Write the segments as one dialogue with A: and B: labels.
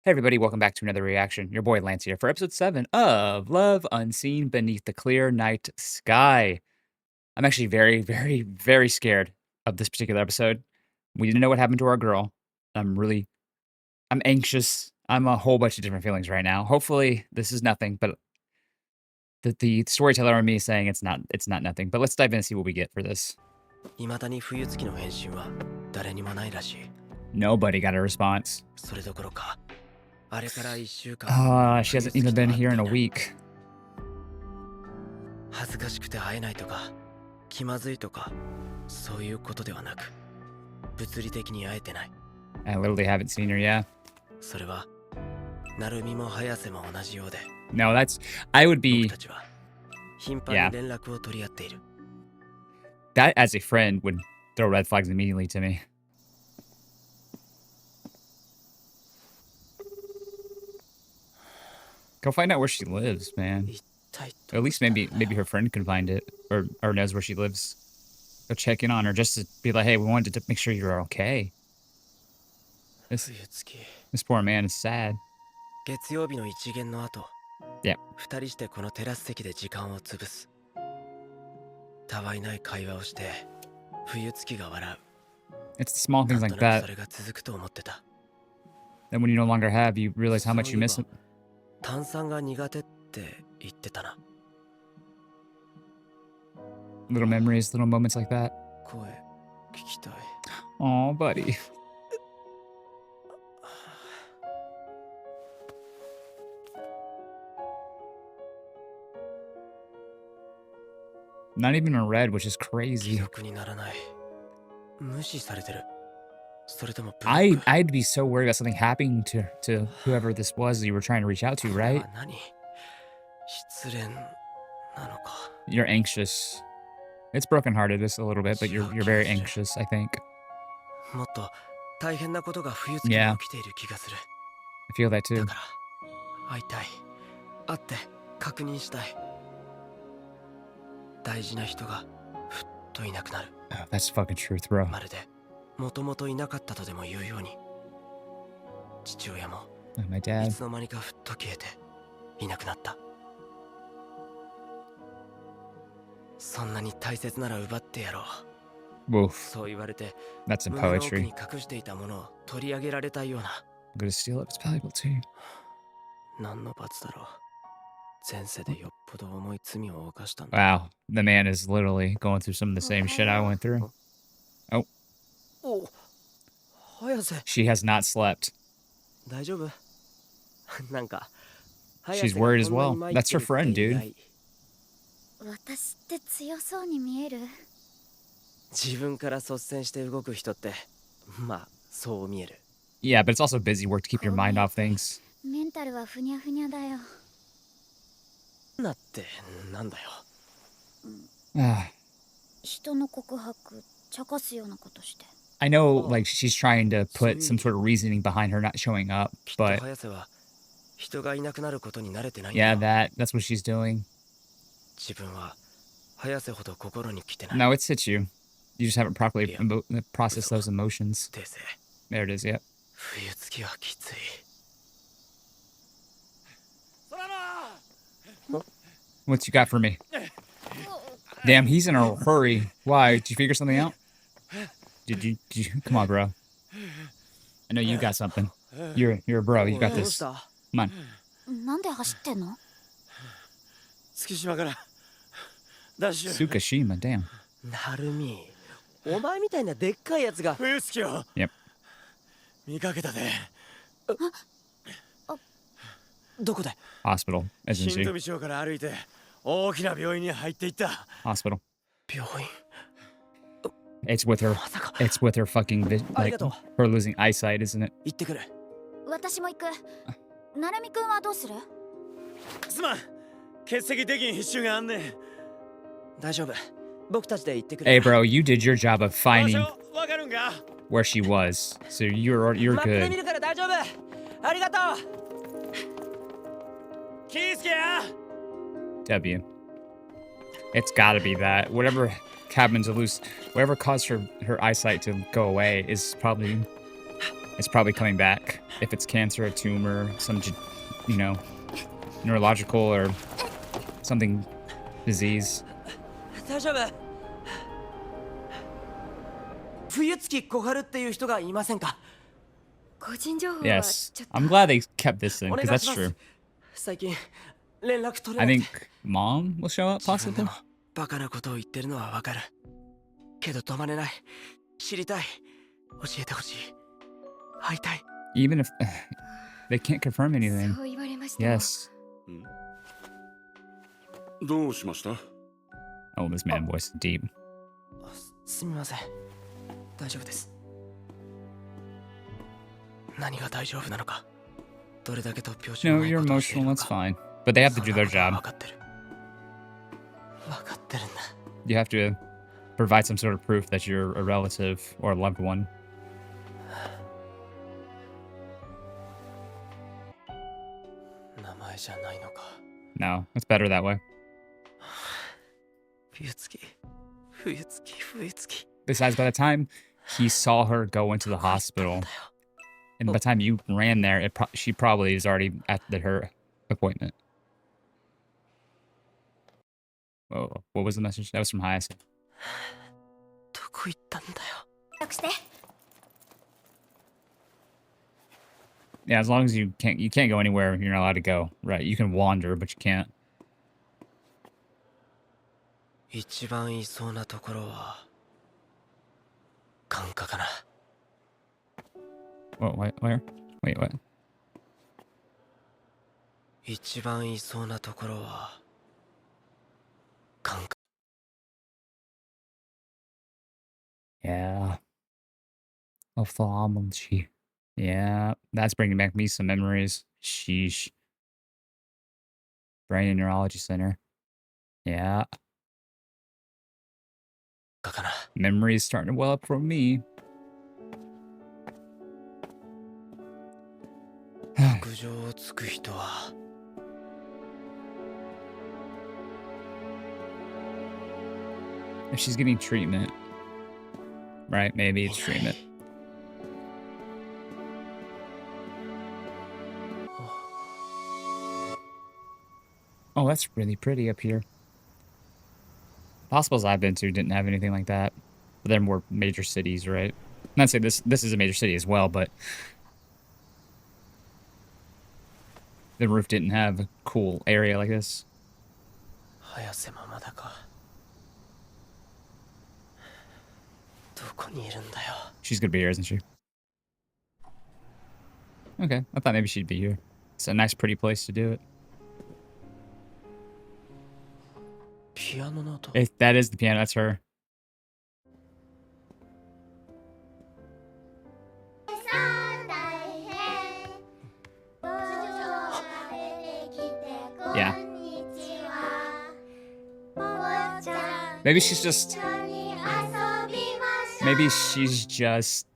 A: Hey everybody, welcome back to another reaction. Your boy Lance here for episode 7 of Love Unseen Beneath the Clear Night Sky. I'm actually very scared of this particular episode. We didn't know what happened to our girl. I'm anxious. I'm a whole bunch of different feelings right now. Hopefully this is nothing, but the storyteller in me is saying it's not nothing. But let's dive in and see what we get for this.
B: 未だに冬月の返信は誰にもないらしい。
A: Nobody got a response.
B: それどころか、あれから1週間。
A: She hasn't even been here in a week.
B: 恥ずかしくて会えないとか、気まずいとか、そういうことではなく、物理的に会えてない。
A: I literally haven't seen her yet.
B: それは、成海も早瀬も同じようで。
A: No, I would
B: 僕
A: be
B: たちは頻繁に連絡を取り合っている。
A: that as a friend would throw red flags immediately to me. Go find out where she lives, man. At least maybe her friend can find it or knows where she lives. Go check in on her just to be like, hey, we wanted to make sure you're okay. This poor man is sad.
B: 月曜日の一限の後、
A: Yeah.
B: 二人してこのテラス席で時間を潰す。たわいない会話をして、冬月が笑う。
A: It's the small things like that.
B: それが続くと思ってた。
A: Then when you no longer have, you realize how much you miss them.
B: 炭酸が苦手って言ってたな。
A: Little memories, little moments like that.
B: 声聞きたい。
A: Aw, buddy. Not even in red, which is
B: 既
A: crazy.
B: 読にならない。無視されてる。それともブロック。
A: I'd be so worried about something happening to whoever this was that you were trying to reach out to,
B: これ
A: right?
B: は何？失恋なのか。
A: You're anxious. It's brokenhearted just a little bit, but you're very anxious, I think.
B: もっと大変なことが冬月に
A: Yeah.
B: 起きている気がする。
A: I feel that
B: だ
A: too.
B: から会いたい。会って確認したい。大事な人がふっといなくなる。
A: Oh, that's fucking truth, bro.
B: まるでもともといなかったとでも言うように。父親も
A: Oh, my
B: い
A: dad.
B: つの間にかふっと消えていなくなった。そんなに大切なら奪ってやろう。
A: Woof.
B: そう言われて
A: That's some
B: 胸の奥
A: poetry.
B: に隠していたものを取り上げられたような。
A: I'm gonna steal it. It's valuable too.
B: 何の罰だろう。前世でよっぽど重い罪を犯したんだ。
A: Wow. The man is literally going through some of the same shit I went through. Oh.
B: お、早瀬。
A: She has not slept.
B: 大丈夫？なんか
A: She's worried as well. That's her friend, dude.
C: 私って強そうに見える。
B: 自分から率先して動く人ってまあそう見える。
A: Yeah, but it's also busy work to keep your mind off things.
C: メンタルはふにゃふにゃだよ。
B: なってなんだよ。
A: Ah.
C: 人の告白茶化すようなことして。
A: I know, like, she's trying to put some sort of reasoning behind her not showing up,
B: きっと
A: but
B: 早瀬は人がいなくなることに慣れてないん
A: yeah,
B: だよ。
A: that's what she's doing.
B: 自分は早瀬ほど心に来てない。
A: No, it's hit you. You just haven't properly
B: Yeah.
A: processed those emotions.
B: 訂正。
A: There it is, yep.
B: 冬月はきつい。
A: What you got for me? Damn, he's in a hurry. Why? Did you figure something out? Did you come on, bro. I know you got something. You're a bro. You got
B: どう
A: this.
B: した？
A: Come on.
C: なんで走ってんの？
B: 月島からダッシュ。
A: Tsukishima, damn.
B: 成海、お前みたいなでっかいやつが冬月を
A: Yep.
B: 見かけたで。どこで？
A: Hospital, isn't
B: 新
A: she?
B: 富町から歩いて大きな病院に入っていった。
A: Hospital.
B: 病院。
A: It's with her.
B: まさか。
A: It's with her fucking like
B: Arigato.
A: her losing eyesight, isn't it?
B: 行ってくる。
C: 私も行く。なるみくんはどうする？
B: すまん。欠席できん必修があんねん。大丈夫。僕たちで行ってくる。
A: Hey, bro, you did your job of
B: 場
A: finding
B: 所わかるんか？
A: where she was, so you're
B: マップで見
A: good.
B: るから大丈夫。ありがとう。気ぃつけや。
A: W. It's gotta be that. Whatever happened to lose, whatever caused her eyesight to go away is probably It's probably coming back. If it's cancer, a tumor, some, you know, neurological or something disease.
B: 大丈夫。冬月小春っていう人がいませんか。
C: 個人情報は
A: Yes.
C: ちょっと
A: I'm glad they kept this in
B: お願
A: because
B: いし
A: that's
B: ます
A: true.
B: 最近連絡取れ
A: I
B: なく
A: think
B: て。
A: mom will show up
B: 自分で
A: possibly.
B: もバカなことを言ってるのはわかる。けど止まれない。知りたい。教えてほしい。会いたい。
A: Even if they can't confirm anything.
C: そう言われましても
A: Yes.
D: どうしました？
A: Oh, this man voice is deep.
B: すみません。大丈夫です。何が大丈夫なのか。どれだけ突拍子
A: No,
B: もない
A: you're
B: ことをしている
A: emotional.
B: の
A: That's
B: か。
A: fine. But they have to
B: そん
A: do
B: な
A: their
B: ことは
A: job.
B: 分かってる。分かってるんだ。
A: You have to provide some sort of proof that you're a relative or a loved one.
B: 名前じゃないのか。
A: No, it's better that way.
B: 冬月。冬月。冬月。
A: Besides, by the time he saw her go into the hospital, and by the time you ran there, she probably is already at her appointment. Whoa, what was the message? That was from Hayase.
B: どこ行ったんだよ。
C: 連絡して
A: Yeah, as long as you can't go anywhere, you're not allowed to go. Right? You can wander, but you can't.
B: 一番いそうなところは眼科かな。
A: Whoa, where? Wait, what?
B: 一番いそうなところは眼科。
A: Yeah. Ophthalmology. Yeah, that's bringing back me some memories. Sheesh. Brain and Neurology Center. Yeah.
B: かな。
A: Memories starting to well up for me.
B: 白状をつく人は
A: If she's getting treatment. Right, maybe it's treatment. Oh, that's really pretty up here. Hospitals I've been to didn't have anything like that. But they're more major cities, right? Not say this is a major city as well, but the roof didn't have a cool area like this.
B: 早瀬もまだか。どこにいるんだよ。
A: She's gonna be here, isn't she? Okay, I thought maybe she'd be here. It's a nice, pretty place to do it.
B: ピアノの音。
A: That is the piano. That's her. Yeah. Maybe she's just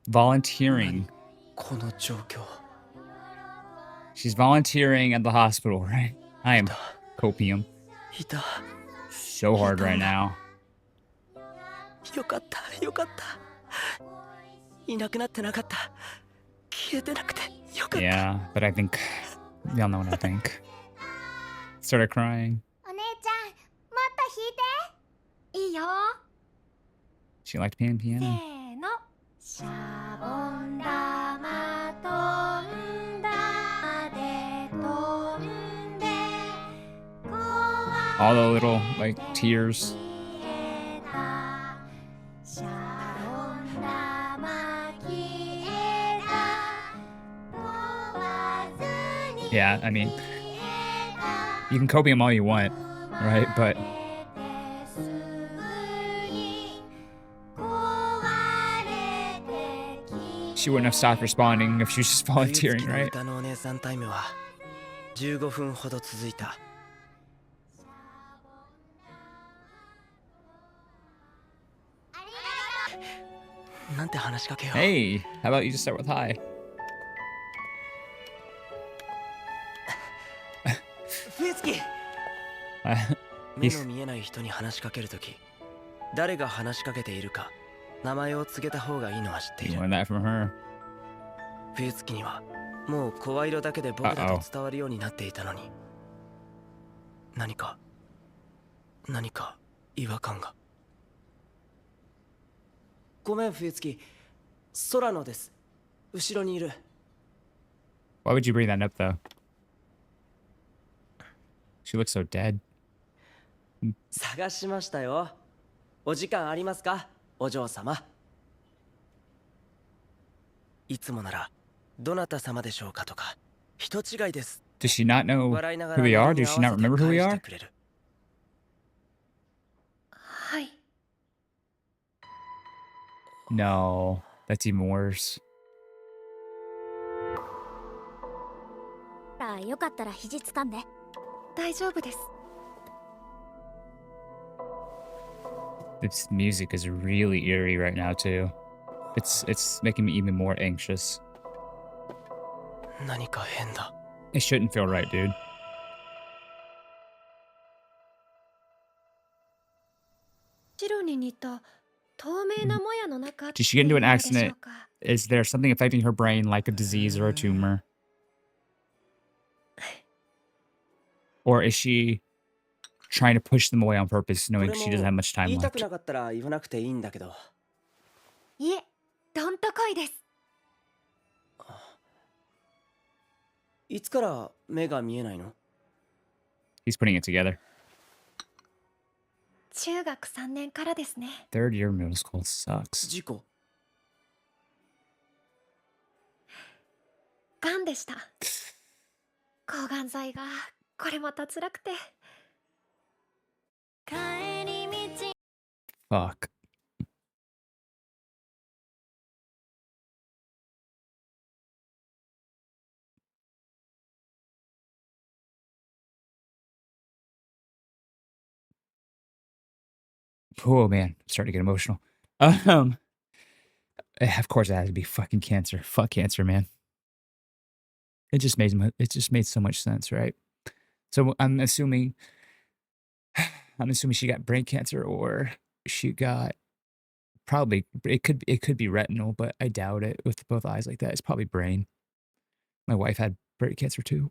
A: volunteering.
B: この状況。
A: She's volunteering at the hospital, right? I am copium
B: いた。
A: so hard right now.
B: よかった。よかった。いなくなってなかった。消えてなくてよかった。
A: Yeah, but I think y'all know what I think. Started crying.
C: お姉ちゃんもっと弾いていいよ
A: She liked playing
C: せ
A: piano.
C: ーのシャボン玉飛んだで飛んで
A: All the little like tears.
C: シャボン玉消えた飛ばずに
A: Yeah, I mean, you can copium all you want, right? But she wouldn't have stopped responding if she was just volunteering,
B: 冬月の
A: right?
B: 歌のお姉さんタイムは15分ほど続いた。なんて話しかけよう。
A: Hey, how about you just start with hi?
B: 冬月。
A: Uh,
B: 目の見えない人に話しかけるとき、誰が話しかけているか、名前を告げた方がいいのは知ってい
A: you
B: る。
A: learned that from her.
B: 冬月にはもう声色だけで僕だと伝わるようになっていたのに、何か違和感が。ごめん冬月、空野です。後ろにいる。
A: Why would you bring that up, though? She looks so dead.
B: 探しましたよ。お時間ありますか、お嬢様。いつもならどなた様でしょうかとか人違いです
A: Does she not know
B: 笑いなが
A: who
B: ら
A: we
B: ノ
A: are?
B: リに
A: Does
B: 合
A: she
B: わ
A: not
B: せて
A: remember who we
B: 返して
A: are?
B: くれる。
C: はい。
A: No, that's even worse.
C: よかったら肘掴んで。大丈夫です。
A: This music is really eerie right now, too. It's making me even more anxious.
B: 何か変だ。
A: It shouldn't feel right, dude.
C: 白に似た透明なもやの中って
A: Did she get
C: いう
A: into an
C: のでしょ
A: accident?
C: うか。
A: Is there something affecting her brain like a disease or a tumor? Or is she trying to push them away on purpose,
B: こ
A: knowing
B: れ
A: she doesn't
B: も
A: have much time
B: 言いたく
A: left?
B: なかったら言わなくていいんだけど、
C: いえ、どんとこいです。
B: いつから目が見えないの？
A: He's putting it together.
C: 中学3年からですね。
A: Third year middle school sucks.
B: 事故？
C: がんでした。抗がん剤がこれまた辛くて。帰り道
A: Fuck. Oh man, I'm starting to get emotional. Of course it has to be fucking cancer. Fuck cancer, man. It just made so much sense, right? So I'm assuming she got brain cancer or she got probably it could be retinal, but I doubt it with both eyes like that. It's probably brain. My wife had brain cancer too.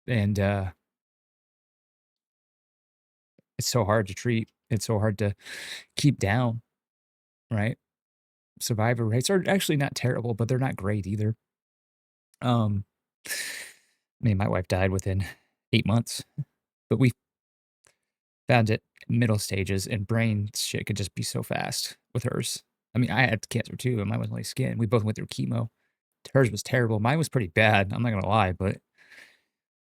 A: And it's so hard to treat. It's so hard to keep down, right? Survivor rates are actually not terrible, but they're not great either. I mean, my wife died within 8 months, but we found it middle stages, and brain shit could just be so fast with hers. I mean, I had cancer too, and mine was only skin. We both went through chemo. Hers was terrible. Mine was pretty bad. I'm not gonna lie, but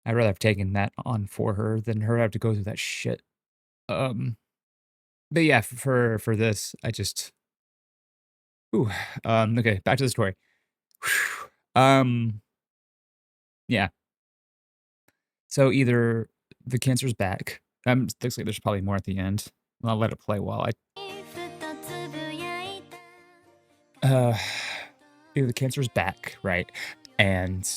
A: I'd rather have taken that on for her than her have to go through that shit. But yeah, for this, I just ooh, okay, back to the story. Yeah. So either the cancer's back. Looks like there's probably more at the end. I'll let it play while I
C: ふとつぶやいた
A: either the cancer's back, right? And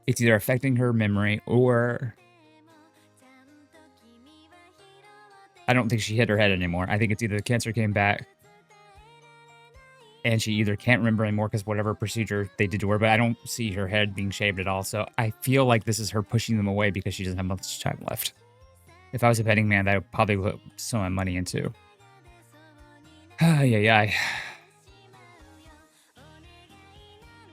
A: it's either affecting her memory or I don't think she hit her head anymore. I think it's either the cancer came back and she either can't remember anymore because whatever procedure they did to her, but I don't see her head being shaved at all. So I feel like this is her pushing them away because she doesn't have much time left. If I was a betting man, that would probably put some of my money into. Yeah.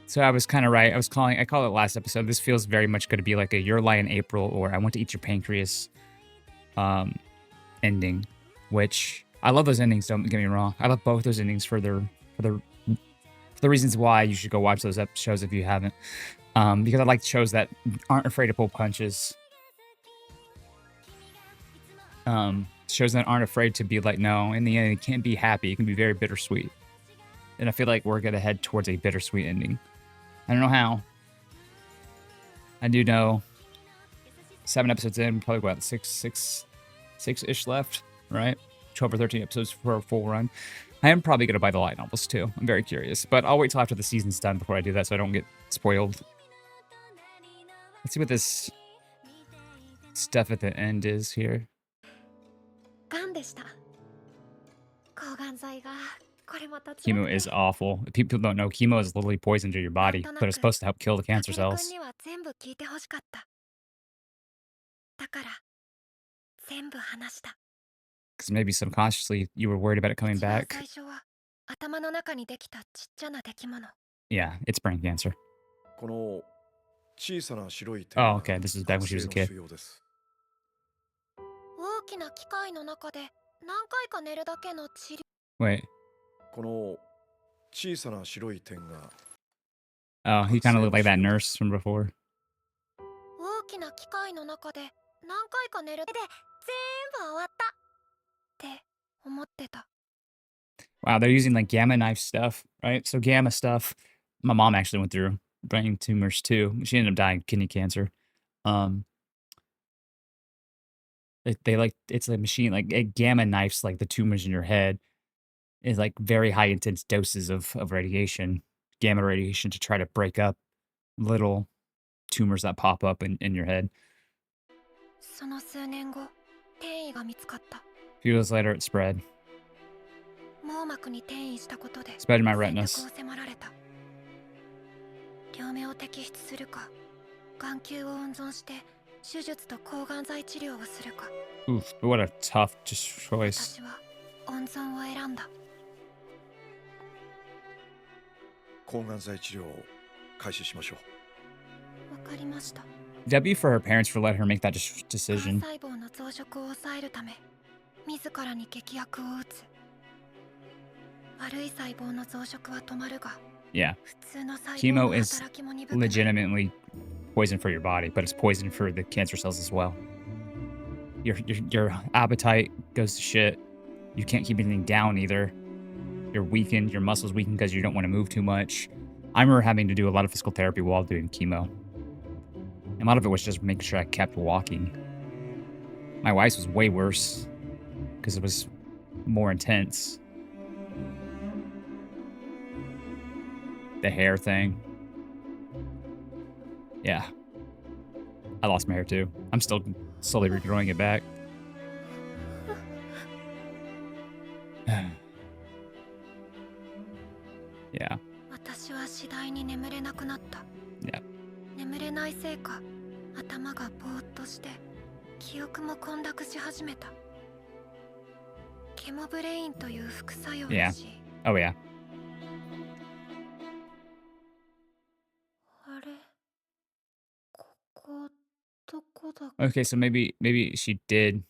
A: So I was kind of right. I called it last episode. This feels very much going to be like a Your Lie in April or I Want to Eat Your Pancreas ending, which I love those endings. Don't get me wrong. I love both those endings for the reasons why you should go watch those shows if you haven't. Because I like shows that aren't afraid to pull punches. Shows that aren't afraid to be like, no, in the end, it can't be happy. It can be very bittersweet. And I feel like we're going to head towards a bittersweet ending. I don't know how. I do know 7 episodes in, probably about six-ish left, right? 12 or 13 episodes for a full run. I am probably going to buy the light novels too. I'm very curious. But I'll wait till after the season's done before I do that so I don't get spoiled. Let's see what this stuff at the end is here.
C: がんでした。抗がん剤が
A: Chemo is awful. If people don't know, chemo is literally poison to your body, but it's supposed to help kill the
C: タ
A: cancer
C: ケル君
A: cells.
C: には全部聞いてほしかった。だから全部話した。
A: Because maybe subconsciously you were worried about it coming
C: うちは
A: back.
C: 最初は頭の中にできたちっちゃな出来物。
A: Yeah, it's brain cancer.
D: この小さな白い
A: Oh,
D: 点
A: okay.
D: が
A: This is back when she was a
D: 覚醒の
A: kid.
D: 腫瘍です。
C: 大きな機械の中で何回か寝るだけの治療。
A: Wait.
D: この小さな白い点が
A: Oh, he kind of looked like that nurse from before.
C: 大きな機械の中で何回か寝るで全部終わったって思ってた。
A: Wow, they're using like gamma knife stuff, right? So gamma stuff. My mom actually went through brain tumors too. She ended up dying of kidney cancer. Um, they like it's a machine like it gamma knifes like the tumors in your head is like very high intense doses of radiation, gamma radiation to try to break up little tumors that pop up in your head.
C: その数年後、転移が見つかった。
A: A few years later, it spread.
C: 網膜に転移したことで
A: Spread in my
C: 選
A: retinas.
C: 択を迫られた。両目を摘出するか、眼球を温存して手術と抗がん剤治療をするか。
A: Oof, what a tough choice.
C: 私は温存を選んだ。
D: 抗がん剤治療を開始しましょう。
C: わかりました。
A: W for her parents for letting her make that
C: 幹
A: decision.
C: 細胞の増殖を抑えるため、自らに劇薬を打つ。悪い細胞の増殖は止まるが、
A: Yeah,
C: 普通の細胞
A: chemo
C: の
A: is
C: 働きも鈍くなる。
A: legitimately poison for your body, but it's poison for the cancer cells as well. Your appetite goes to shit. You can't keep anything down either. You're weakened. Your muscles weaken because you don't want to move too much. I remember having to do a lot of physical therapy while doing chemo. And a lot of it was just making sure I kept walking. My wife's was way worse because it was more intense. The hair thing. Yeah. I lost my hair too. I'm still slowly regrowing it back. Yeah.
C: 私は次第に眠れなくなった。
A: Yeah.
C: 眠れないせいか、頭がぼーっとして記憶も混濁し始めた。ケモブレインという副作用らしい。
A: Oh, yeah.
C: あれ、ここどこだっ
A: Okay, so maybe she did.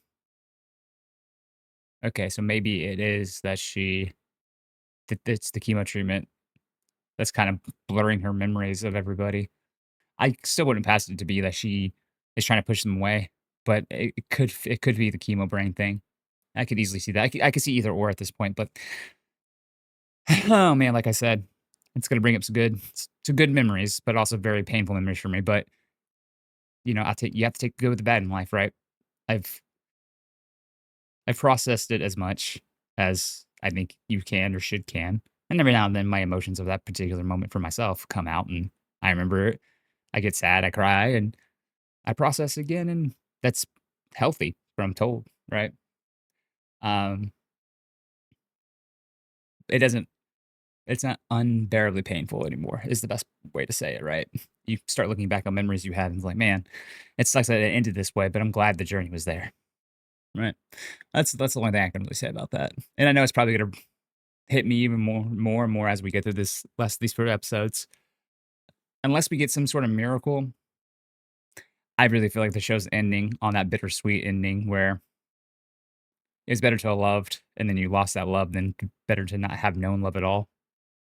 A: Okay, so maybe it is that it's the chemo treatment that's kind of blurring her memories of everybody. I still wouldn't pass it to be that she is trying to push them away, but it could be the chemo brain thing. I could easily see that. I could see either or at this point, but oh man, like I said, it's gonna bring up some good memories, but also very painful memories for me. But you have to take the good with the bad in life, right? I've processed it as much as I think you can or can. And every now and then my emotions of that particular moment for myself come out and I remember it. I get sad, I cry, and I process again, and that's healthy, what I'm told, right? Um, it's not unbearably painful anymore, is the best way to say it, right? You start looking back on memories you had and it's like, man, it sucks that it ended this way, but I'm glad the journey was there. Right. That's the only thing I can really say about that. And I know it's probably gonna hit me even more and more as we get through these few episodes. Unless we get some sort of miracle, I really feel like the show's ending on that bittersweet ending where it's better to have loved and then you lost that love than better to not have known love at all.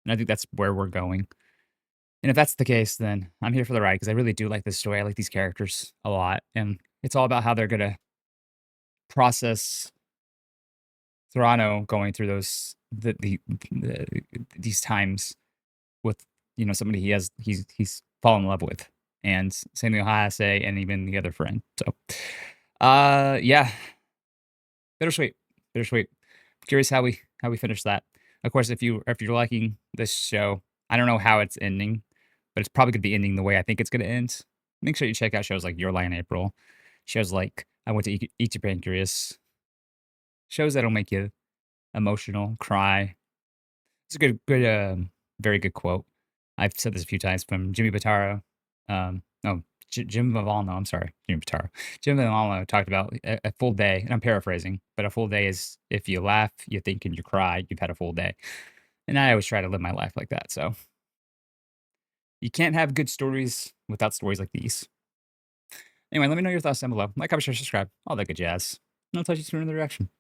A: And I think that's where we're going. And if that's the case, then I'm here for the ride because I really do like this story. I like these characters a lot. And it's all about how they're gonna process Toronto going through these times with somebody he's fallen in love with, and same thing with Hayase and even the other friend. So, yeah, bittersweet. Curious how we finish that. Of course, if you're liking this show, I don't know how it's ending, but it's probably gonna be ending the way I think it's gonna end. Make sure you check out shows like Your Lie in April, shows like I Went to Eat Your Pancreas, shows that'll make you emotional, cry, It's a very good quote. I've said this a few times from Jimmy Pitaro. No, Jim Valvano. I'm sorry, Jimmy Pitaro. Jim Valvano talked about a full day, and I'm paraphrasing, but a full day is if you laugh, you think, and you cry, you've had a full day. And I always try to live my life like that. So you can't have good stories without stories like these. Anyway, let me know your thoughts down below. Like, comment, share, subscribe, all that good jazz. And I'll touch you soon in the reaction.